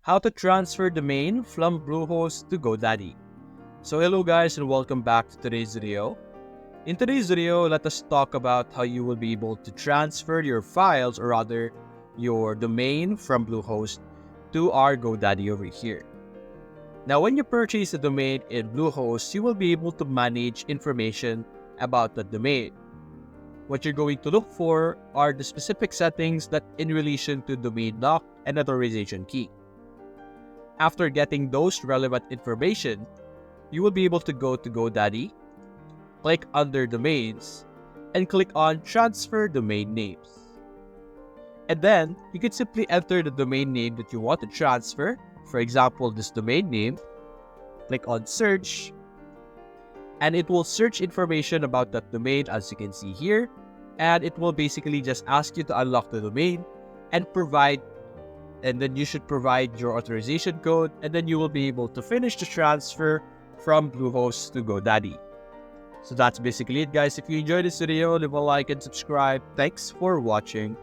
how to transfer domain from Bluehost to Godaddy. So hello guys and welcome back to today's video. In today's video, let us talk about how you will be able to transfer your files, or rather your domain from Bluehost to our Godaddy over here. Now when you purchase a domain in Bluehost, you will be able to manage information about the domain. What you're going to look for are the specific settings that in relation to domain lock and authorization key. After getting those relevant information, you will be able to go to Godaddy, click under domains, and click on transfer domain names. And then you can simply enter the domain name that you want to transfer. For example, this domain name, click on search, and it will search information about that domain as you can see here, and it will basically just ask you to unlock the domain and then you should provide your authorization code, and then you will be able to finish the transfer from Bluehost to Godaddy. So that's basically it guys. If you enjoyed this video, leave a like and subscribe. Thanks for watching.